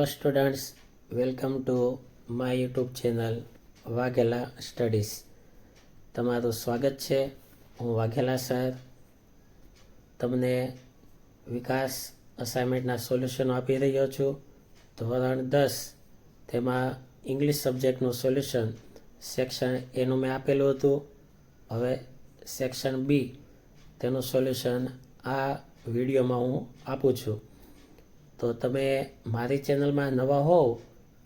Hello students, welcome to my YouTube channel Vaghela studies. તમારું સ્વાગત છે. હું વાઘેલા સર તમને વિકાસ અસાઇનમેન્ટના સોલ્યુશનો આપી રહ્યો છું. ધોરણ 10 તેમાં ઇંગ્લિશ સબ્જેક્ટનું સોલ્યુશન સેક્શન એનું મેં આપેલું હતું. હવે સેક્શન બી તેનું સોલ્યુશન આ વિડીયોમાં હું આપું છું. તો તમે મારી ચેનલમાં નવા હોવ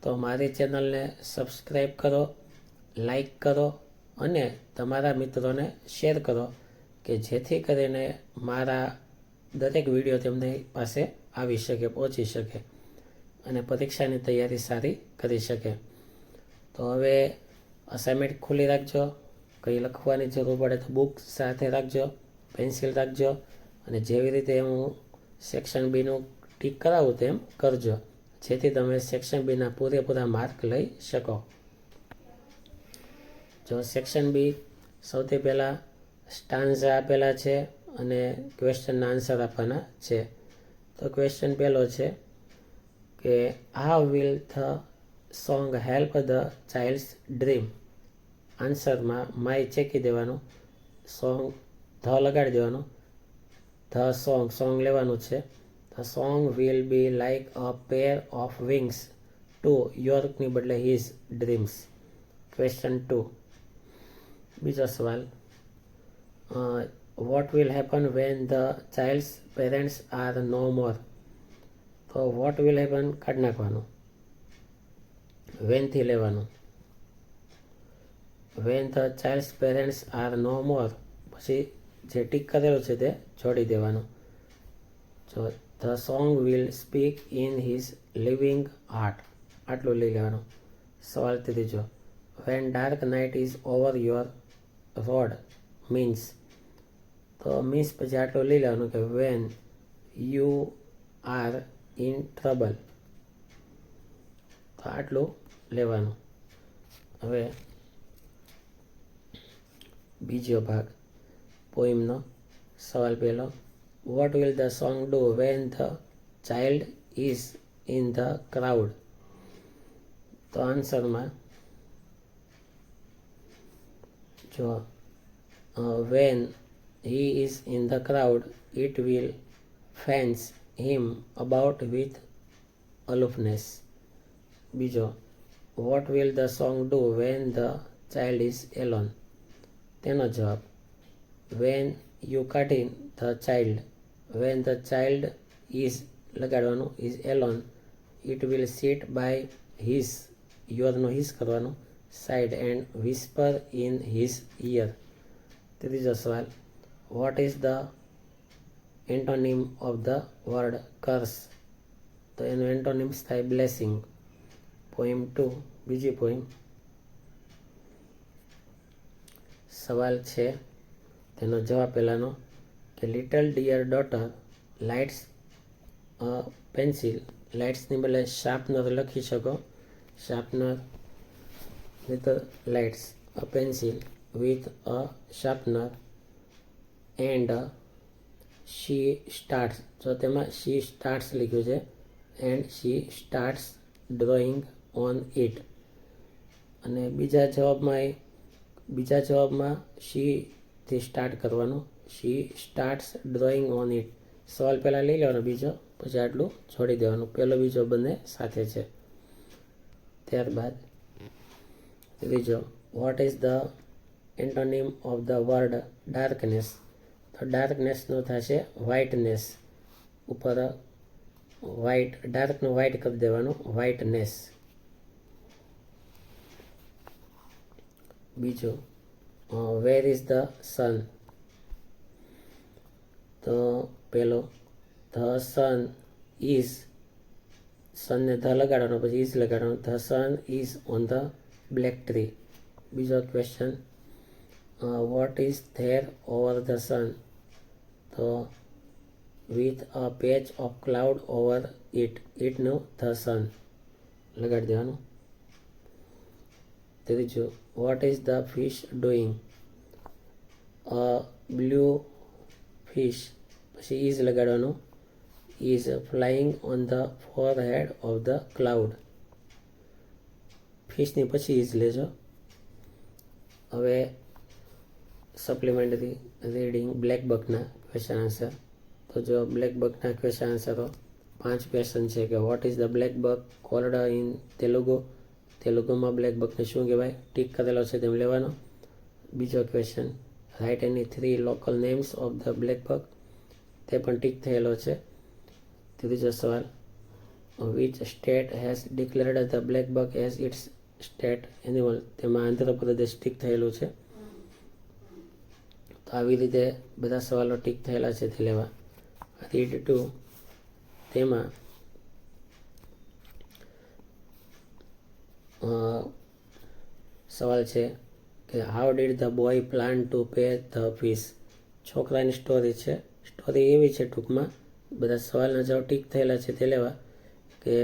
તો મારી ચેનલને સબસ્ક્રાઈબ કરો, લાઈક કરો અને તમારા મિત્રોને શેર કરો કે જેથી કરીને મારા દરેક વિડીયો તેમની પાસે આવી શકે, પહોંચી શકે અને પરીક્ષાની તૈયારી સારી કરી શકે. તો હવે અસાઇનમેન્ટ ખોલી રાખજો. કંઈ લખવાની જરૂર પડે તો બુક સાથે રાખજો, પેન્સિલ રાખજો અને જેવી રીતે હું સેક્શન બીનું ટીક કરાવું તેમ કરજો જેથી તમે સેક્શન બીના પૂરેપૂરા માર્ક લઈ શકો. જો સેક્શન બી સૌથી પહેલાં સ્ટાન્ઝા આપેલા છે અને ક્વેશ્ચનના આન્સર આપવાના છે. તો ક્વેશ્ચન પહેલો છે કે how will the song help the child's dream. આન્સરમાં માય ચેકી દેવાનું, સોંગ ધ લગાડી દેવાનું, ધ સોંગ લેવાનું છે. The song will be like a pair of wings to યોર્કની બદલે his dreams. Question 2. બીજો સવાલ, what will happen when the child's parents are no more? તો what will happen કાઢી નાખવાનું, when થી લેવાનું. when the child's parents are no more પછી જે ટીક કરેલું છે તે જોડી દેવાનું. જો The song will speak in his living heart. આટલું લઈ લેવાનું. સવાલ ત્રીજો, when dark night is over your road means. તો મીન્સ પછી આટલું લઈ લેવાનું કે when you are in trouble. તો આટલું લેવાનું. હવે બીજો ભાગ પોઈમનો સવાલ પહેલો, What will the song do when the child is in the crowd? તો આન્સરમાં જો when he is in the crowd it will fence him about with aloofness. બીજો, what will the song do when the child is alone? તેનો જવાબ when you cut in the child. When the child is લગાડવાનું is alone it will sit by his, યોરનો his કરવાનું, side and whisper in his ear. ત્રીજો સવાલ, what is the antonym of the word curse? તો એનું antonyms થાય blessing. Poem 2, બીજી poem. સવાલ છે તેનો જવાબ પહેલાનો કે little dear daughter lights pencil. લાઇટ્સની બદલે શાર્પનર લખી શકો. Sharpener with lights a pencil with a sharpener and she starts. જો તેમાં શી સ્ટાર્ટ્સ લખ્યું છે and she starts drawing on it. અને બીજા જવાબમાં શીથી સ્ટાર્ટ કરવાનું, she starts drawing on it. સવાલ પહેલાં લઈ લેવાનો, બીજો પછી આટલું છોડી દેવાનું. પહેલો બીજો બંને સાથે છે. ત્યારબાદ ત્રીજો, vote is the antonym of the word darkness? તો ડાર્કનેસનું થશે વ્હાઇટનેસ. ઉપર વ્હાઇટ, ડાર્કનું વ્હાઇટ કરી દેવાનું, વ્હાઇટનેસ. બીજું, વેર ઇઝ ધ સન? તો પેલો ધ સન ઇઝ, સનને ધ લગાડવાનો પછી ઇઝ લગાડવાનો, the sun is on the black tree. બીજો question, what is there over the sun? તો with a patch of cloud over it. ઇટનું ધ સન લગાડી દેવાનું. ત્રીજું, what is the fish doing? A blue fish પછી is લગાડવાનું, is flying on the forehead of the cloud. ફિશની પછી is લેજો. હવે સપ્લિમેન્ટરી રીડિંગ બ્લેક બકના ક્વેશ્ચન આન્સર. તો જો બ્લેક બકના ક્વેશ્ચન આન્સરો 5 ક્વેશ્ચન છે કે what is the black buck called in Telugu. તેલુગુમાં બ્લેક બકને શું કહેવાય? ટીક કરેલો છે તેમ લેવાનો. બીજો question, write any 3 local names of the black buck. તે પણ ટીક થયેલો છે. ત્રીજો સવાલ, which state has declared the black buck as its state animal. તેમાં આંધ્રપ્રદેશ ટીક થયેલું છે. તો આવી રીતે બધા સવાલો ટીક થયેલા છે તે લેવા. રીડ 2 તેમાં સવાલ છે કે how did the boy plan to pay the fees. છોકરાની સ્ટોરી છે. સ્ટોરી એવી છે ટૂંકમાં, બધા સવાલના જવાબ ટીક થયેલા છે તે લેવા કે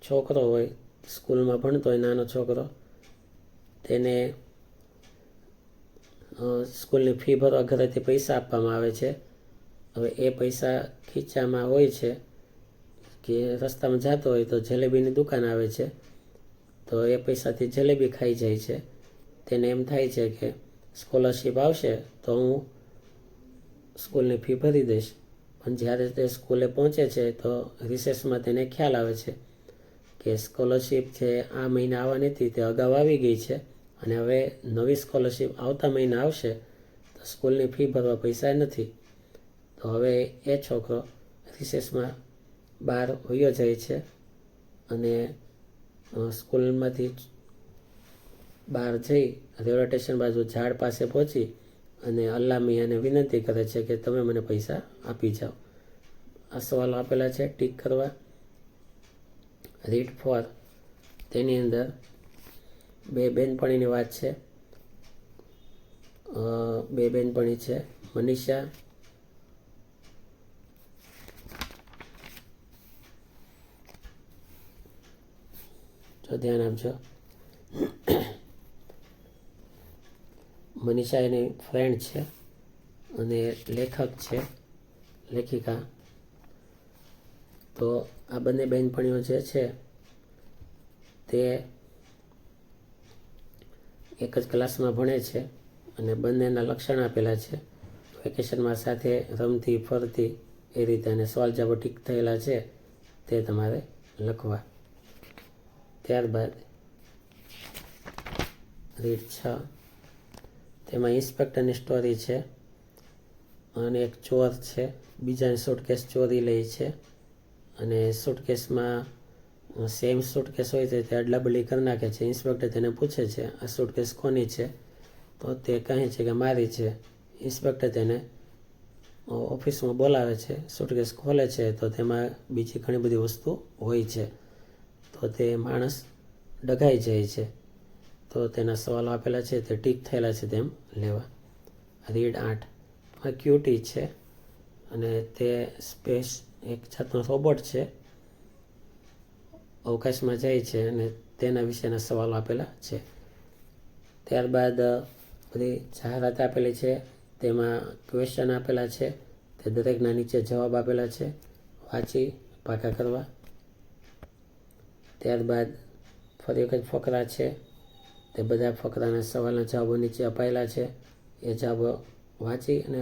છોકરો હોય, સ્કૂલમાં ભણતો હોય નાનો છોકરો, તેને સ્કૂલની ફી ભરવા ઘરેથી પૈસા આપવામાં આવે છે. હવે એ પૈસા ખીચામાં હોય છે કે રસ્તામાં જતો હોય તો જલેબીની દુકાન આવે છે, તો એ પૈસાથી જલેબી ખાઈ જાય છે. તેને એમ થાય છે કે સ્કોલરશિપ આવશે તો હું સ્કૂલની ફી ભરી દઈશ. પણ જ્યારે તે સ્કૂલે પહોંચે છે તો રિસેસમાં તેને ખ્યાલ આવે છે કે સ્કોલરશિપ છે આ મહિને આવવાની હતી તે અગાઉ આવી ગઈ છે અને હવે નવી સ્કોલરશિપ આવતા મહિને આવશે તો સ્કૂલની ફી ભરવા પૈસા નથી. તો હવે એ છોકરો રિસેસમાં બહાર વયો જાય છે અને સ્કૂલમાંથી બહાર જઈ રેલવે સ્ટેશન બાજુ ઝાડ પાસે પહોંચી અને અલ્લાહ મિયાંને વિનંતી કરે છે કે તમે મને પૈસા આપી જાઓ. આ સવાલો આપેલા છે ટીક કરવા. રીડ 4 તેની અંદર 2 બેનપણીની વાત છે. 2 બેનપણી છે, મનીષા જો ધ્યાન આપજો. મનીષા એની ફ્રેન્ડ છે અને લેખક છે, લેખિકા. તો આ બંને બહેનપણીઓ જે છે તે એક જ ક્લાસમાં ભણે છે અને બંનેના લક્ષણ આપેલા છે. વેકેશનમાં સાથે રમતી ફરતી એ રીતે, અને સવાલ જવાબ ટીક થયેલા છે તે તમારે લખવા. ત્યારબાદ રીડ 6 તેમાં ઇન્સ્પેક્ટરની સ્ટોરી છે અને એક ચોર છે, બીજાની સુટકેસ ચોરી લે છે અને સુટકેસમાં સેમ સુટકેસ હોય તો તે અદલાબદલી કરી નાખે છે. ઇન્સ્પેક્ટર તેને પૂછે છે આ સુટકેસ કોની છે, તો તે કહે છે કે મારી છે. ઇન્સ્પેક્ટર તેને ઓફિસમાં બોલાવે છે, સુટકેસ ખોલે છે તો તેમાં બીજી ઘણી બધી વસ્તુ હોય છે. તો તે માણસ ડઘાઈ જાય છે. તો તેના સવાલો આપેલા છે તે ટીક થયેલા છે તેમ લેવા. રીડ 8 ક્યુટી છે અને તે સ્પેસ એક જાતનો રોબોટ છે, અવકાશમાં જાય છે અને તેના વિશેના સવાલો આપેલા છે. ત્યારબાદ બધી જાહેરાત આપેલી છે, તેમાં ક્વેશ્ચન આપેલા છે, તે દરેકના નીચે જવાબ આપેલા છે, વાંચી પાકા કરવા. ત્યારબાદ ફરી એક જ ફકરા છે, તે બધા ફકરાના સવાલના જવાબો નીચે અપાયેલા છે, એ જવાબો વાંચી અને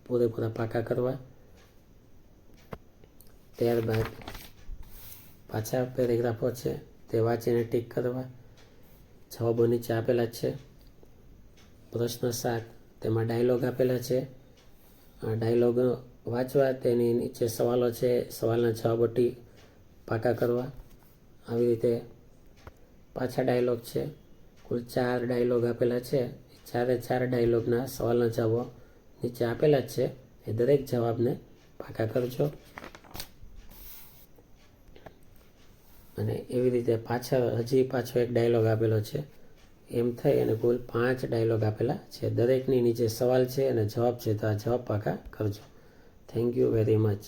પૂરેપૂરા પાકા કરવા. ત્યારબાદ પાછા પેરેગ્રાફો છે તે વાંચીને ટીક કરવા. જવાબો નીચે આપેલા છે. પ્રશ્ન 7 તેમાં ડાયલોગ આપેલા છે, આ ડાયલોગ વાંચવા, તેની નીચે સવાલો છે, સવાલના જવાબો પાકા કરવા. આવી રીતે પાછા ડાયલોગ છે, કુલ 4 ડાયલોગ આપેલા છે. 4 ડાયલોગના સવાલના જવાબો નીચે આપેલા જ છે, એ દરેક જવાબને પાકા કરજો. અને એવી રીતે હજી પાછો એક ડાયલોગ આપેલો છે, એમ થઈ અને કુલ 5 ડાયલોગ આપેલા છે. દરેકની નીચે સવાલ છે અને જવાબ છે, તો આ જવાબ પાકા કરજો. Thank you very much.